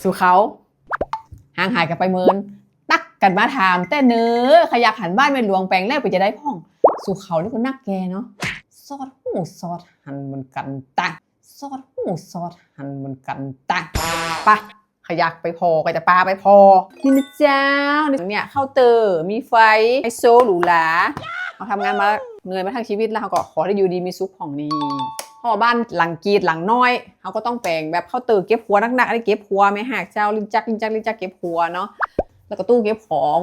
สู่เขาห่างหายกันไปเมินตักกันมาถามแต่เนื้อขยักหันบ้านเป็นหลวงแปลงแรกไปจะได้พ่องสู่เขานี่ก็นักแกเนาะซอดหูซอดหันเหมือนกันตักซอดหูซอดหันเหมือนกันตักปะขยักไปพอก็จะปาไปพอนี่นะเจ้าเนี่ยเข้าเตอร์มีไฟไฮโซหรูหราเขาทำงานมาเหนื่อยมาทั้งชีวิตแล้วเขาก็ขอให้อยู่ดีมีสุขของนี้พ่อบ้านหลังกีดหลังน้อยเขาก็ต้องแปลงแบบเข้าเตอร์เก็บหัวนักๆได้เก็บหัวไม่หักเจ้าลิ้นจักเก็บหัวเนาะแล้วก็ตู้เก็บของ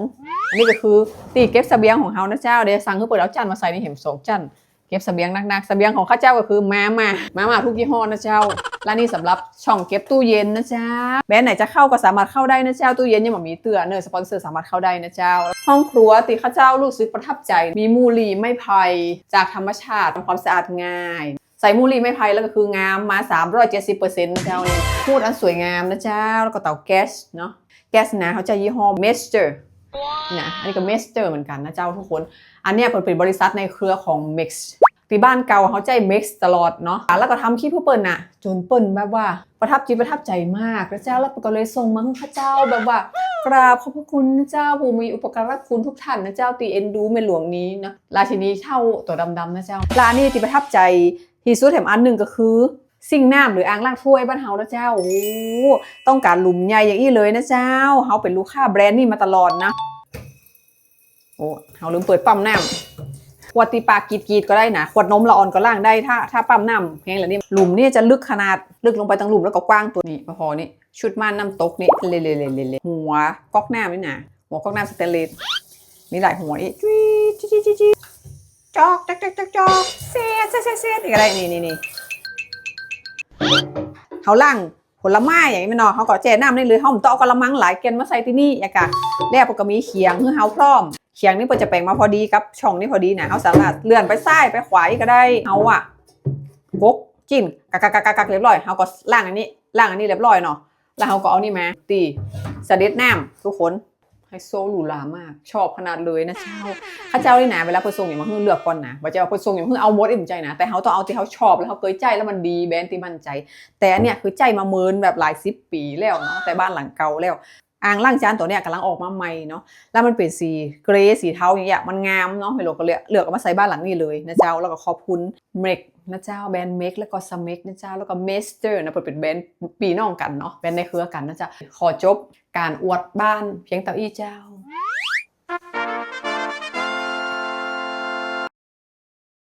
อันนี้ก็คือตีเก็บเสบียงของเขานะเจ้าเดี๋ยวสั่งคือเปิดเอาจันมาใส่ในเห็ม2จันเก็บเสบียงนักๆเสบียงของข้าเจ้าก็คือมาทุกยี่ห้อนะเจ้าและนี่สำหรับช่องเก็บตู้เย็นนะเจ้าแบรนด์ไหนจะเข้าก็สามารถเข้าได้นะเจ้าตู้เย็นยังมีเตือนเนอสปอนเซอร์สามารถเข้าได้นะเจ้าห้องครัวตีข้าเจ้ารู้สึกประทับใจมีมูลีไม้ไผ่จากธรรมชาติทำความสะอาดง่ายใส่มูลีไม้ไผ่แล้วก็คืองามมา 370% นะเจ้านี่พูดอันสวยงามนะเจ้าแล้วก็เตาแก๊สเนาะแก๊สนะเขาจะยี่ห้อเมสเตอร์นะอันนี้ก็เมสเตอร์เหมือนกันนะเจ้าทุกคนอันนี้เป็นบริษัทในเครือของ Mixที่บ้านเก่าเขาใจ Mix ตลอดเนาะแล้วก็ทำคลิปเพื่อเปิ้ลน่ะจนเปิ้ลแบบว่าประทับใจมากพระเจ้าแล้วก็เลยส่งมาให้พระเจ้าแบบว่ากราบขอบพระคุณนะเจ้าผู้มีอุปการะคุณทุกท่านนะเจ้าตีเอ็นดูแม่หลวงนี้นะราชินีเท่าตัวดำๆนะเจ้าร้านนี้ที่ประทับใจที่สุดแถมอันหนึ่งก็คือซิ่งน้ำหรืออ่างล้างถ้วยบ้านเฮานะเจ้าโอ้ต้องการหลุมใหญ่อย่างนี้เลยนะเจ้าเฮาเป็นลูกค้าแบรนด์นี้มาตลอดนะโอ้เฮาลืมเปิดปั๊มน้ำขวดตีปากกีดก็ได้นะขวดนมละอ่อนก็ล่างได้ถ้าปั๊มน้ำแห้งแล้วนี่หลุมนี่จะลึกขนาดลึกลงไปตั้งหลุมแล้วก็กว้างตัวนี้พอนี่ชุดม่านน้ำตกนี่เละหัวก๊อกน้ำนี่นะหัวก๊อกน้ำสเตนเลสมีหลายหัวนี่จอกเสียดอะไรนี่เขาล่างผลไม้อย่างนี้ไม่นอเขาก็แช่น้ำนี่เลยเขาต้องเอากระมังหลายแกนมาใส่ที่นี่อย่างกะแล้วก็มีเขียงเพื่อเฮาพร้อมเขียงนี่เปิดจะแปลงมาพอดีกับช่องนี่พอดีนะเขาสามารถเลื่อนไปซ้ายไปขวาก็ได้เขาอะกกจิ้นกักเรียบร้อยเขาก็ล่างอันนี้เรียบร้อยเนาะแล้วเขาก็เอานี่มาตีเสด็จน้ำทุกคนไฮโซหรูหรามากชอบขนาดเลยนะเจ้าข้าเจ้านี่นะเวลาเปิดส่งอย่างมาเพิ่งเลือกก่อนนะว่าจะเอาเปิดส่งอย่างเพิ่งเอาหมดอิ่มใจนะแต่เขาต้องเอาที่เขาชอบแล้วเขาเคยใจแล้วมันดีแบรนด์ที่มั่นใจแต่อันเนี้ยคือใจมาเมินแบบหลาย10 ปีแล้วเนาะแต่บ้านหลังเก่าแล้วอ่างล้างจานตัวเนี้ยกำลังออกมาใหม่เนาะแล้วมันเป็นสีเกรย์สีเทาอย่างเงี้ยมันงามเนาะไม่รู้ก็เลือกเอามาใส่บ้านหลังนี้เลยนะเจ้าแล้วก็ขอบคุณเมกนะเจ้าแบรนด์เมกแล้วก็สเมกนะเจ้าแล้วก็เมสเตอร์นะเป็นแบรนด์ปีน้องกันเนาะแบรนด์ในเครือกันนะเจ้าขอจบการอวดบ้านเพียงเท่าอี้เจ้า